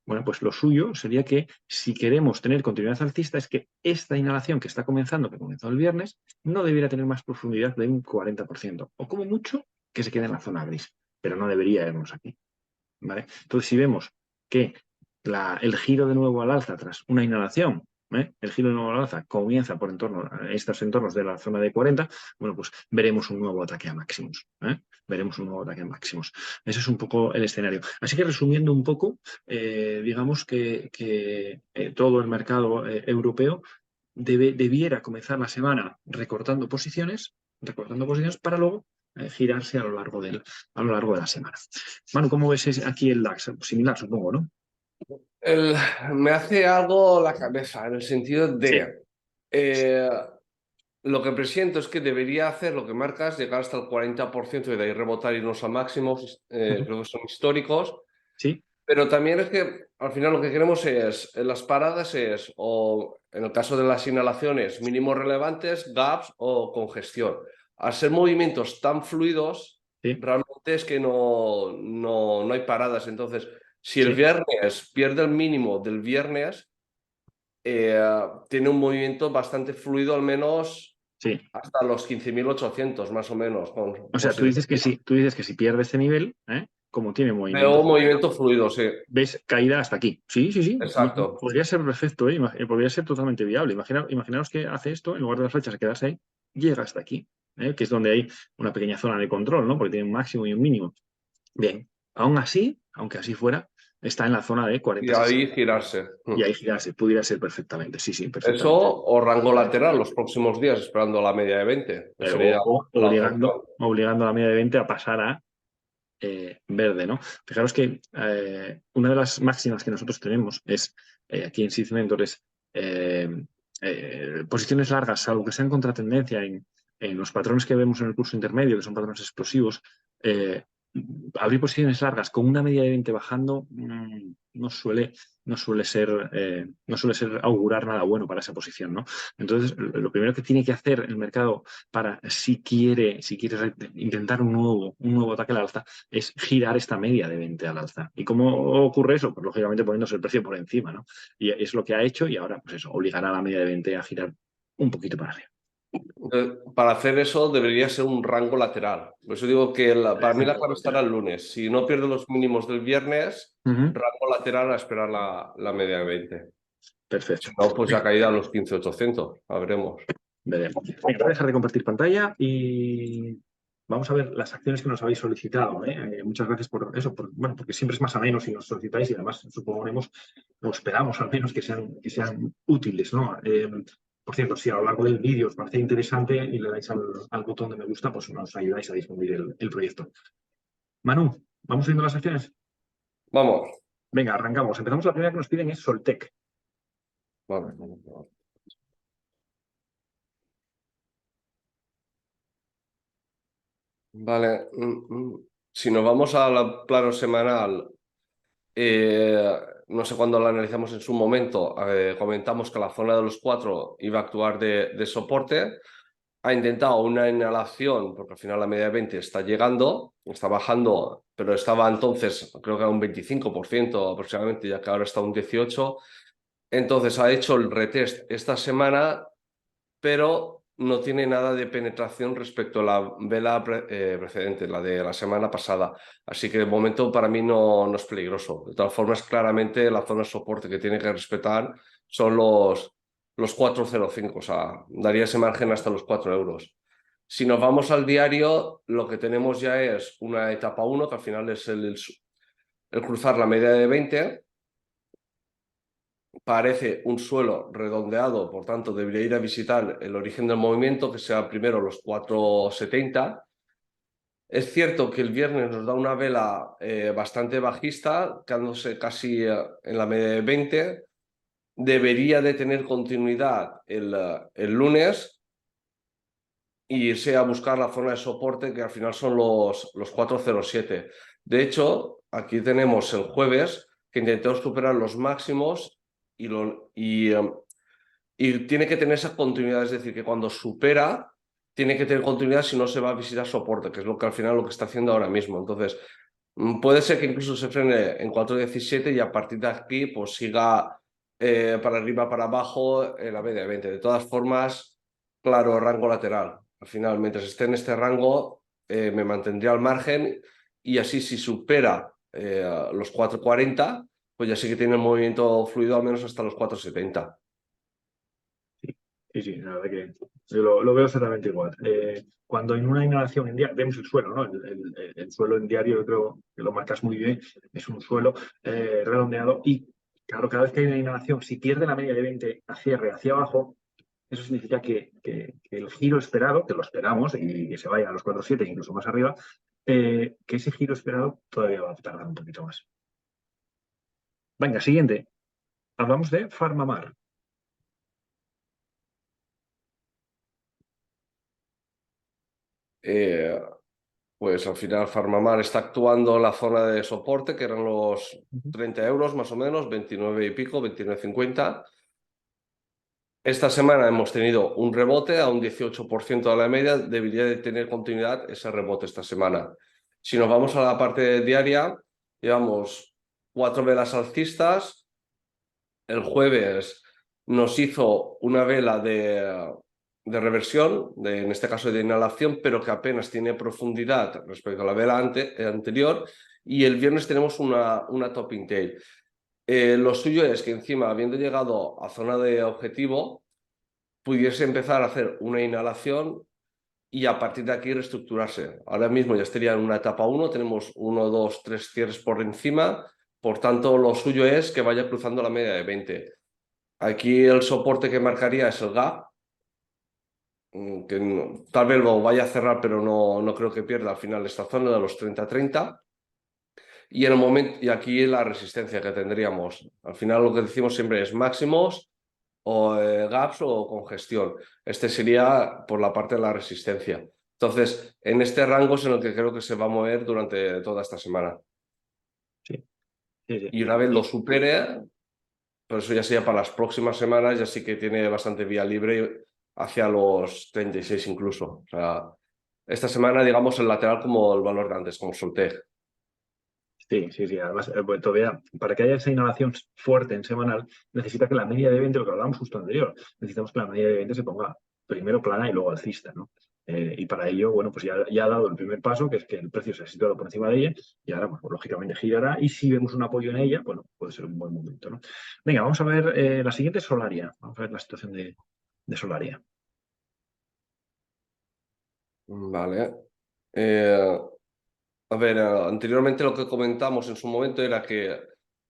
bueno, pues lo suyo sería que si queremos tener continuidad alcista es que esta inhalación que está comenzando, que comenzó el viernes, no debiera tener más profundidad de un 40%, o como mucho que se quede en la zona gris, pero no debería irnos aquí, ¿vale? Entonces, si vemos que el giro de nuevo al alza tras una inhalación, el giro de nuevo al alza comienza por estos entornos de la zona de 40, bueno, pues veremos un nuevo ataque a máximos. Veremos un nuevo ataque a máximos. Ese es un poco el escenario. Así que resumiendo un poco, digamos que todo el mercado europeo debiera comenzar la semana recortando posiciones para luego girarse a lo largo de la semana. Manu, ¿cómo ves aquí el DAX? Similar, supongo, ¿no? Me hace algo la cabeza en el sentido Sí. de lo que presiento es que debería hacer lo que marcas, llegar hasta el 40% y de ahí rebotar y irnos a máximos, creo que son históricos. Sí, Pero también es que al final lo que queremos es, en las paradas es, o en el caso de las inhalaciones, mínimos relevantes, gaps o congestión. Al ser movimientos tan fluidos, sí, realmente es que no hay paradas. Entonces, si el sí, viernes pierde el mínimo del viernes, tiene un movimiento bastante fluido, al menos sí. hasta los 15.800 más o menos. O sea, tú dices que si pierde este nivel, como tiene movimiento Veo fluido, movimiento fluido, sí. ves caída hasta aquí. Sí, sí, sí. Exacto. Podría ser perfecto, podría ser totalmente viable. Imaginaos que hace esto, en lugar de las flechas quedarse ahí, llega hasta aquí, que es donde hay una pequeña zona de control, ¿no? Porque tiene un máximo y un mínimo. Bien, aún así, aunque así fuera, está en la zona de Y 40-60. ahí girarse. Y ahí girarse, pudiera ser perfectamente. Sí, sí, Eso perfectamente. o rango lateral los próximos días esperando la media de 20. Que Pero sería la otra opción. obligando a la media de 20 a pasar a verde, ¿no? Fijaros que una de las máximas que nosotros tenemos es, aquí en Seed Mentor, es posiciones largas, salvo que sean contratendencia en los patrones que vemos en el curso intermedio, que son patrones explosivos, abrir posiciones largas con una media de 20 bajando no suele ser augurar nada bueno para esa posición, ¿no? Entonces, lo primero que tiene que hacer el mercado para, si quiere intentar un nuevo ataque al alza, es girar esta media de 20 al alza. ¿Y cómo ocurre eso? Pues lógicamente poniéndose el precio por encima, ¿no? Y es lo que ha hecho y ahora, pues eso, obligará a la media de 20 a girar un poquito para arriba. Para hacer eso debería ser un rango lateral. Por eso digo que para mí la clave estará el lunes. Si no pierde los mínimos del viernes, Ujú. rango lateral a esperar la media de 20. Si Perfecto. no, pues ya caída a los 15.800. A veremos. Veremos. Venga, voy a dejar de compartir pantalla y vamos a ver las acciones que nos habéis solicitado. ¿Eh? Muchas gracias por eso, bueno, porque siempre es más ameno si nos solicitáis y además suponemos, o esperamos al menos que sean útiles, ¿no? Por cierto, si a lo largo del vídeo os parece interesante y le dais al botón de me gusta, pues nos ayudáis a difundir el proyecto. Manu, ¿vamos viendo las acciones? Vamos. Venga, arrancamos. Empezamos. La primera que nos piden es Soltec. Vale, vamos, vamos. Vale. Si nos vamos al plano semanal, no sé cuándo lo analizamos en su momento, comentamos que la zona de los 4 iba a actuar de soporte. Ha intentado una inhalación, porque al final la media de 20 está llegando, está bajando, pero estaba entonces, creo que a un 25% aproximadamente, ya que ahora está a un 18%. Entonces ha hecho el retest esta semana, pero no tiene nada de penetración respecto a la vela precedente, la de la semana pasada. Así que de momento para mí no es peligroso. De todas formas, claramente la zona de soporte que tiene que respetar son los 4,05, o sea, daría ese margen hasta los 4 euros. Si nos vamos al diario, lo que tenemos ya es una etapa 1, que al final es el cruzar la media de 20. Parece un suelo redondeado, por tanto debería ir a visitar el origen del movimiento, que sea primero los 4,70. Es cierto que el viernes nos da una vela bastante bajista, quedándose casi en la media de 20. Debería de tener continuidad el lunes y irse a buscar la zona de soporte, que al final son los 4,07. De hecho, aquí tenemos el jueves que intentó superar los máximos y tiene que tener esa continuidad, es decir, que cuando supera, tiene que tener continuidad, si no se va a visitar soporte, que es lo que al final lo que está haciendo ahora mismo. Entonces, puede ser que incluso se frene en 4,17 y a partir de aquí pues siga para arriba, para abajo, en la media de 20. De todas formas, claro, rango lateral. Al final, mientras esté en este rango, me mantendría al margen y así si supera los 4,40, pues ya sí que tiene el movimiento fluido al menos hasta los 4,70. Sí, la verdad que yo lo veo exactamente igual. Cuando en una inhalación en diario, vemos el suelo, ¿no? El suelo en diario, yo creo que lo marcas muy bien, es un suelo redondeado y, claro, cada vez que hay una inhalación, si pierde la media de 20 a cierre hacia abajo, eso significa que el giro esperado, que lo esperamos y que se vaya a los 4,7, incluso más arriba, que ese giro esperado todavía va a tardar un poquito más. Venga, siguiente. Hablamos de Farmamar. Pues al final Farmamar está actuando en la zona de soporte, que eran los 30 euros más o menos, 29 y pico, 29,50. Esta semana hemos tenido un rebote a un 18% de la media, debería de tener continuidad ese rebote esta semana. Si nos vamos a la parte diaria, llevamos 4 velas alcistas. El jueves nos hizo una vela de reversión, en este caso de inhalación, pero que apenas tiene profundidad respecto a la vela anterior. Y el viernes tenemos una topping tail. Lo suyo es que encima, habiendo llegado a zona de objetivo, pudiese empezar a hacer una inhalación y a partir de aquí reestructurarse. Ahora mismo ya estaría en una etapa 1, tenemos 1, 2, 3 cierres por encima, por tanto lo suyo es que vaya cruzando la media de 20. Aquí el soporte que marcaría es el gap, que tal vez lo vaya a cerrar, pero no creo que pierda al final esta zona de los 30-30. Y en el momento, y aquí la resistencia que tendríamos. Al final lo que decimos siempre es máximos o gaps o congestión. Este sería por la parte de la resistencia. Entonces, en este rango es en el que creo que se va a mover durante toda esta semana. Sí. Sí, sí. Y una vez lo supere, pero eso ya sería para las próximas semanas, ya sí que tiene bastante vía libre hacia los 36 incluso. O sea, esta semana, digamos, el lateral como el valor de antes, como solté. Sí, sí, sí. Además, pues, todavía, para que haya esa inhalación fuerte en semanal, necesita que la media de 20, lo que hablábamos justo anterior, necesitamos que la media de 20 se ponga primero plana y luego alcista, ¿no? Y para ello, bueno, pues ya ha dado el primer paso, que es que el precio se ha situado por encima de ella, y ahora, pues, lógicamente girará, y si vemos un apoyo en ella, bueno, puede ser un buen momento, ¿no? Venga, vamos a ver la siguiente, Solaria. Vamos a ver la situación de Solaria. Vale. A ver, anteriormente lo que comentamos en su momento era que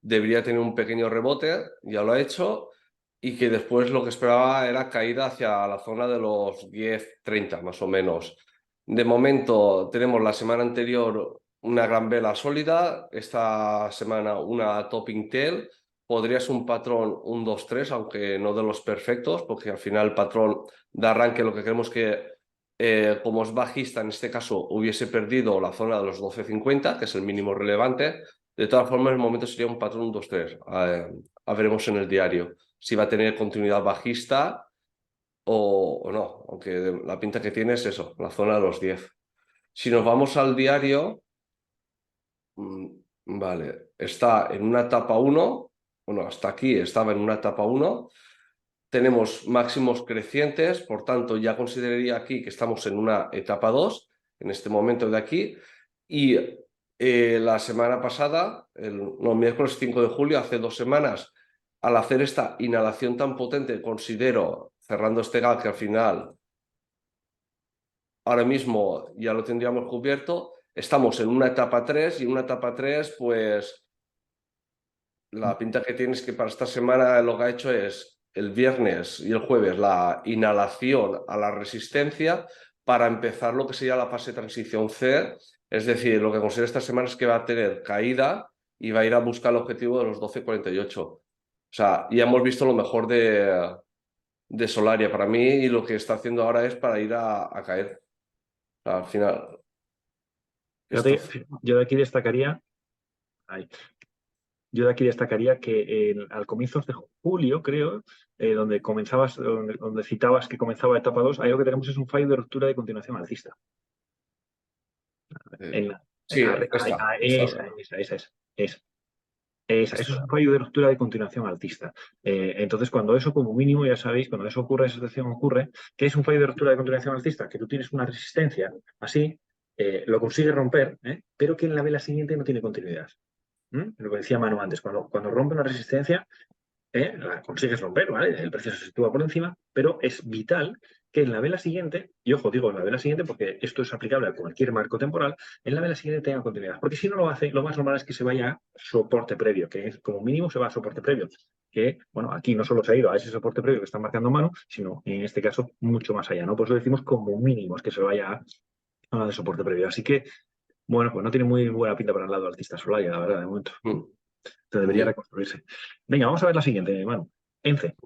debería tener un pequeño rebote, ya lo ha hecho, y que después lo que esperaba era caída hacia la zona de los 10-30 más o menos. De momento tenemos la semana anterior una gran vela sólida, esta semana una topping tail, podría ser un patrón 1-2-3, aunque no de los perfectos, porque al final el patrón de arranque lo que queremos que como es bajista, en este caso hubiese perdido la zona de los 12.50, que es el mínimo relevante. De todas formas, el momento sería un patrón 2-3. A veremos en el diario si va a tener continuidad bajista o no, aunque la pinta que tiene es eso, la zona de los 10. Si nos vamos al diario, vale, está en una etapa 1, bueno, hasta aquí estaba en una etapa 1. Tenemos máximos crecientes, por tanto ya consideraría aquí que estamos en una etapa 2, en este momento de aquí, y la semana pasada, no, miércoles 5 de julio, hace 2 semanas, al hacer esta inhalación tan potente, considero, cerrando este gap que al final, ahora mismo ya lo tendríamos cubierto, estamos en una etapa 3 y en una etapa 3, pues la pinta que tienes que para esta semana lo que ha hecho es el viernes y el jueves la inhalación a la resistencia para empezar lo que sería la fase de transición C. Es decir, lo que considero esta semana es que va a tener caída y va a ir a buscar el objetivo de los 12.48. O sea, ya hemos visto lo mejor de Solaria para mí y lo que está haciendo ahora es para ir a caer. O sea, al final, esto... Fíjate, yo de aquí destacaría. Ahí. Yo de aquí destacaría que al comienzos de julio, creo, donde comenzabas, donde citabas que comenzaba etapa 2, ahí lo que tenemos es un fallo de ruptura de continuación alcista. En la- sí, esta. esa es. Eso es un fallo de ruptura de continuación alcista. Entonces, cuando eso como mínimo, ya sabéis, cuando eso ocurre, esa situación ocurre, ¿qué es un fallo de ruptura de continuación alcista? Que tú tienes una resistencia así, lo consigues romper, pero que en la vela siguiente no tiene continuidad. Lo que decía Manu antes, cuando rompe una resistencia, la consigues romper, ¿vale? El precio se sitúa por encima, pero es vital que en la vela siguiente, y ojo, digo en la vela siguiente porque esto es aplicable a cualquier marco temporal, en la vela siguiente tenga continuidad. Porque si no lo hace, lo más normal es que se vaya a soporte previo, que es, como mínimo se va a soporte previo. Que, bueno, aquí no solo se ha ido a ese soporte previo que está marcando Manu, sino en este caso mucho más allá, ¿no? Por eso decimos como mínimo es que se vaya a la de soporte previo. Así que, bueno, pues no tiene muy buena pinta para el lado alcista Solaya, la verdad, de momento. Debería Ya. reconstruirse. Venga, vamos a ver la siguiente, Manu. ENCE.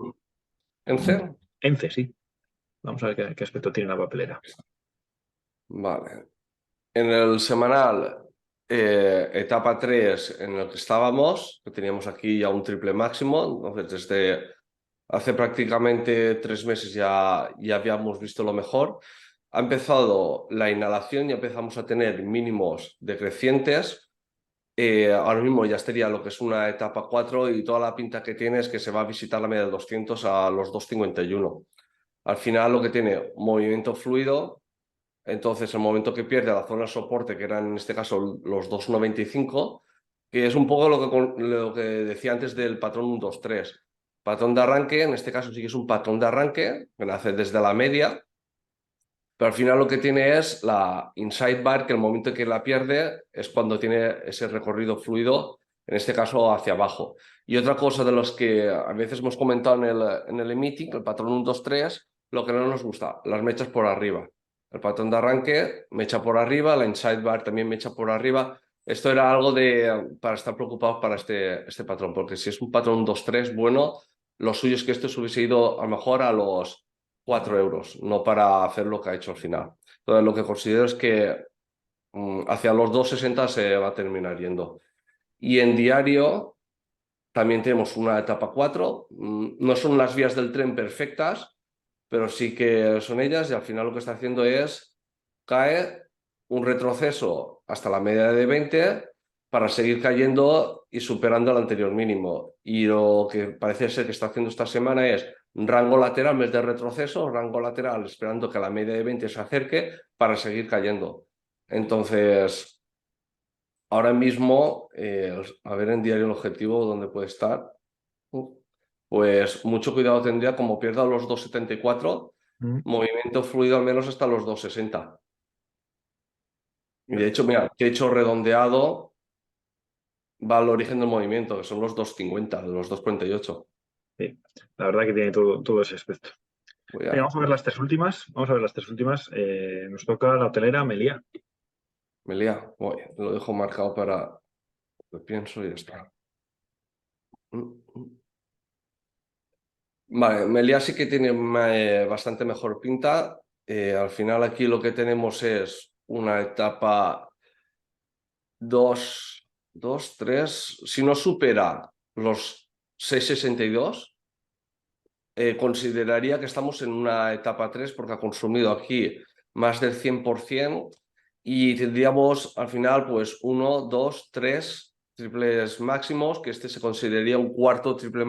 ¿En C? ENCE, sí. Vamos a ver qué aspecto tiene la papelera. Vale. En el semanal, etapa 3 en el que estábamos, que teníamos aquí ya un triple máximo, entonces desde hace prácticamente 3 meses ya habíamos visto lo mejor. Ha empezado la inhalación y empezamos a tener mínimos decrecientes. Ahora mismo ya estaría lo que es una etapa 4 y toda la pinta que tiene es que se va a visitar la media de 200 a los 2.51. Al final lo que tiene movimiento fluido. Entonces, el momento que pierde la zona de soporte, que eran en este caso los 2.95, que es un poco lo que decía antes del patrón 1-2-3. Patrón de arranque, en este caso sí que es un patrón de arranque, que nace desde la media, pero al final lo que tiene es la inside bar, que el momento que la pierde es cuando tiene ese recorrido fluido, en este caso hacia abajo. Y otra cosa de los que a veces hemos comentado en el emitting, el patrón 1-2-3, lo que no nos gusta, las mechas por arriba. El patrón de arranque me echa por arriba, la inside bar también me echa por arriba. Esto era algo para estar preocupados para este patrón, porque si es un patrón 2-3 bueno, lo suyo es que esto se hubiese ido a lo mejor a los 4 euros, no para hacer lo que ha hecho al final. Entonces, lo que considero es que hacia los 2.60 se va a terminar yendo. Y en diario también tenemos una etapa 4. No son las vías del tren perfectas, pero sí que son ellas, y al final lo que está haciendo es cae un retroceso hasta la media de 20 para seguir cayendo y superando el anterior mínimo. Y lo que parece ser que está haciendo esta semana es rango lateral en vez de retroceso, rango lateral esperando que la media de 20 se acerque para seguir cayendo. Entonces, ahora mismo, a ver en diario el objetivo dónde puede estar. Pues mucho cuidado tendría, como pierda los 2,74, movimiento fluido al menos hasta los 2,60. Y de hecho, mira, que he hecho redondeado va al origen del movimiento, que son los 2,50, de los 2,48. Sí, la verdad que tiene todo ese aspecto. Voy Venga, a... vamos a ver las tres últimas. Vamos a ver las tres últimas. Nos toca la hotelera Meliá. Me lía. Voy, lo dejo marcado para... Lo pienso y ya está. Vale, Meliá sí que tiene bastante mejor pinta. Al final aquí lo que tenemos es una etapa 2, 2, 3. Si no supera los 6,62, consideraría que estamos en una etapa 3 porque ha consumido aquí más del 100% y tendríamos al final pues 1, 2, 3 triples máximos, que este se consideraría un cuádruple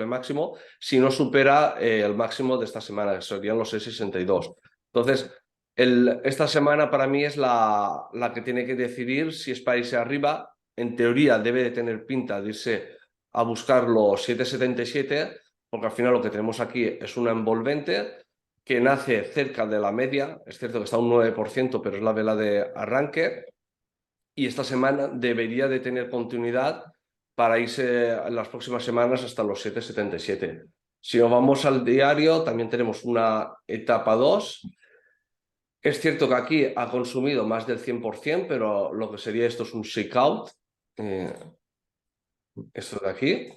máximo si no supera el máximo de esta semana, que serían los 6,62. Entonces, esta semana para mí es la que tiene que decidir si es para irse arriba. En teoría debe de tener pinta de irse a buscar los 7,77, porque al final lo que tenemos aquí es una envolvente que nace cerca de la media. Es cierto que está un 9%, pero es la vela de arranque, y esta semana debería de tener continuidad para irse en las próximas semanas hasta los 7,77. Si nos vamos al diario, también tenemos una etapa 2. Es cierto que aquí ha consumido más del 100%, pero lo que sería esto es un shakeout. Esto de aquí.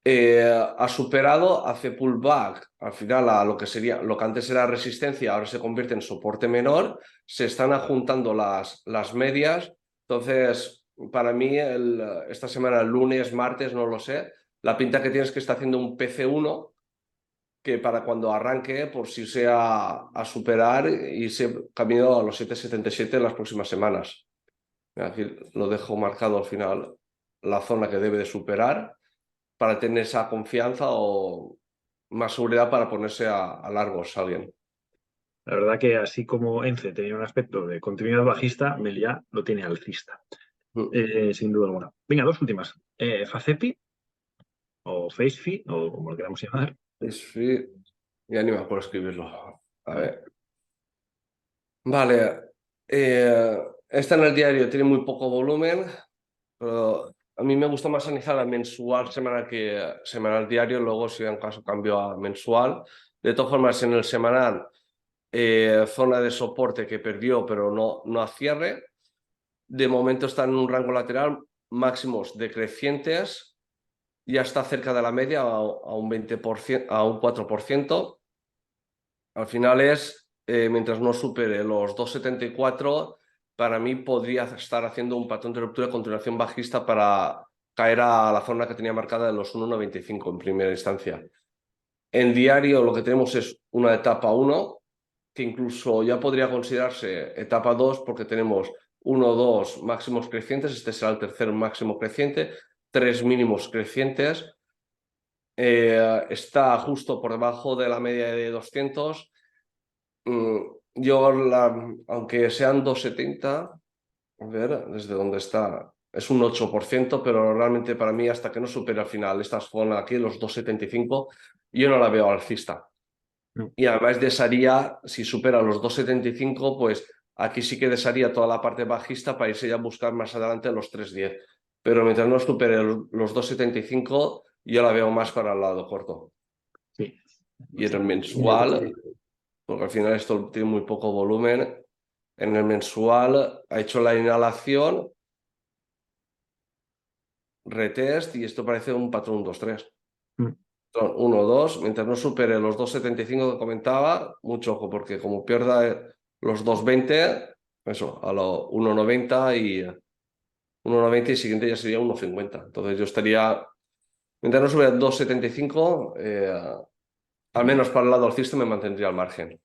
Ha superado, hace pullback, al final a lo que sería, lo que antes era resistencia, ahora se convierte en soporte menor, se están ajuntando las medias. Entonces, para mí, esta semana, lunes, martes, no lo sé, la pinta que tienes es que está haciendo un PC1 que para cuando arranque, por si sea a superar y se camino a los 7,77 en las próximas semanas. Aquí lo dejo marcado al final, la zona que debe de superar, para tener esa confianza o más seguridad para ponerse a largos a alguien. La verdad que así como ENCE tenía un aspecto de continuidad bajista, Meliá lo tiene alcista, sin duda alguna. Venga, dos últimas. Facepi o Facefy, o como lo queramos llamar. Sí, ya ni me acuerdo escribirlo. A ver. Vale. Esta en el diario tiene muy poco volumen, pero a mí me gusta más analizar a mensual semanal que semanal diario. Luego, si en caso cambio a mensual. De todas formas, en el semanal, zona de soporte que perdió, pero no a cierre. De momento está en un rango lateral, máximos decrecientes, ya está cerca de la media a un 20%, a un 4%. Al final es, mientras no supere los 2,74, para mí podría estar haciendo un patrón de ruptura de continuación bajista para caer a la zona que tenía marcada de los 1,95 en primera instancia. En diario lo que tenemos es una etapa 1, que incluso ya podría considerarse etapa 2 porque tenemos 1, 2 máximos crecientes, este será el tercer máximo creciente, 3 mínimos crecientes, está justo por debajo de la media de 200. Yo, aunque sean 2,70, a ver, desde dónde está, es un 8%, pero realmente para mí hasta que no supere al final esta zona aquí, los 2,75, yo no la veo alcista. No. Y además desharía, si supera los 2,75, pues aquí sí que desharía toda la parte bajista para irse ya a buscar más adelante los 3,10. Pero mientras no supere los 2,75, yo la veo más para el lado corto. Sí. Y en el mensual, porque al final esto tiene muy poco volumen, en el mensual ha hecho la inhalación, retest, y esto parece un patrón 2-3. Mm. 1, 2, mientras no supere los 2,75 que comentaba, mucho ojo, porque como pierda los 2,20, eso, a los 1,90 1,90 y el siguiente ya sería 1,50. Entonces yo estaría, mientras no sube a 2,75, al menos para el lado alcista me mantendría al margen.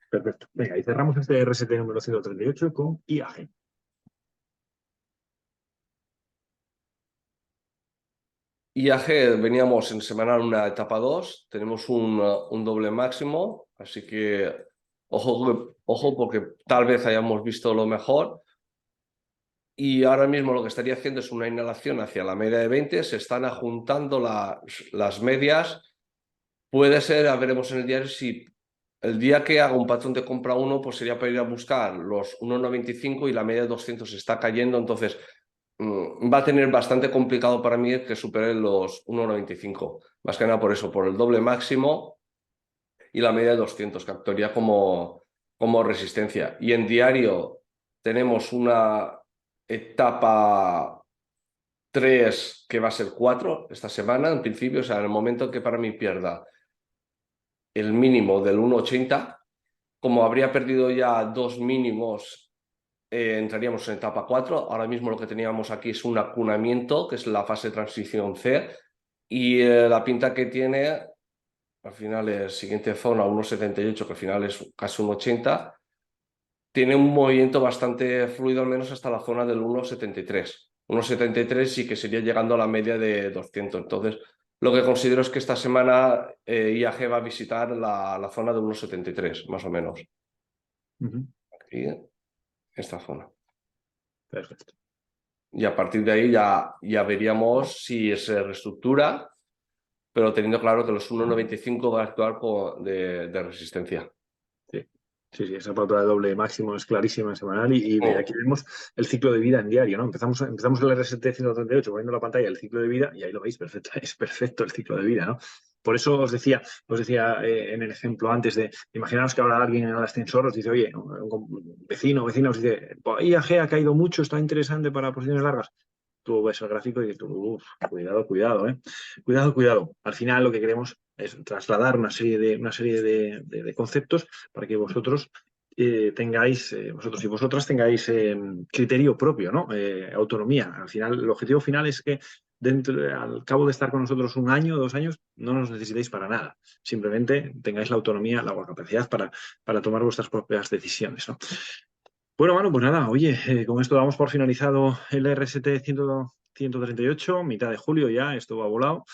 Perfecto. Venga, y cerramos este RST número 138 con IAG. IAG veníamos en semanal una etapa 2, tenemos un doble máximo, así que ojo porque tal vez hayamos visto lo mejor. Y ahora mismo lo que estaría haciendo es una inhalación hacia la media de 20, se están ajuntando las medias. Puede ser, ya veremos en el diario, si el día que haga un patrón de compra 1, pues sería para ir a buscar los 1,95 y la media de 200 está cayendo, entonces va a tener bastante complicado para mí que supere los 1,95. Más que nada por eso, por el doble máximo y la media de 200, que actuaría como resistencia. Y en diario tenemos una etapa 3 que va a ser 4 esta semana, en principio, o sea, en el momento que para mí pierda el mínimo del 1,80, como habría perdido ya 2 mínimos, entraríamos en etapa 4. Ahora mismo lo que teníamos aquí es un acunamiento, que es la fase de transición C, y la pinta que tiene, al final es siguiente zona 1,78, que al final es casi 1,80, tiene un movimiento bastante fluido, al menos hasta la zona del 1,73. 1,73 sí que sería llegando a la media de 200. Entonces, lo que considero es que esta semana IAG va a visitar la zona de 1,73, más o menos. Aquí, esta zona. Perfecto. Y a partir de ahí ya veríamos si se reestructura, pero teniendo claro que los 1,95 va a actuar de resistencia. Sí. Sí, sí, esa pauta de doble máximo es clarísima en semanal y aquí Oh, vemos el ciclo de vida en diario, ¿no? Empezamos el RST 138 poniendo la pantalla el ciclo de vida y ahí lo veis, perfecto, es perfecto el ciclo de vida, ¿no? Por eso os decía en el ejemplo antes de, imaginaos que ahora alguien en el ascensor os dice, oye, un vecino o vecina os dice, IAG ha caído mucho, está interesante para posiciones largas. Tú ves el gráfico y dices, uff, cuidado, cuidado, ¿eh? Cuidado, cuidado. Al final lo que queremos es trasladar una serie de conceptos para que vosotros tengáis, vosotros y vosotras tengáis criterio propio, ¿no? Autonomía. Al final, el objetivo final es que al cabo de estar con nosotros 1 año, 2 años, no nos necesitéis para nada. Simplemente tengáis la autonomía, la capacidad para tomar vuestras propias decisiones, ¿no? Bueno, Manu, pues nada, oye, con esto damos por finalizado el RST 138, mitad de julio ya, esto va volado.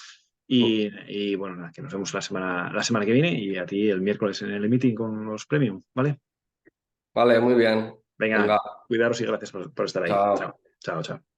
Y bueno, nada, que nos vemos la semana que viene y a ti el miércoles en el meeting con los premium, ¿vale? vale, muy bien. Venga, Venga, cuidaros y gracias por estar ahí. Chao, chao. chao, chao.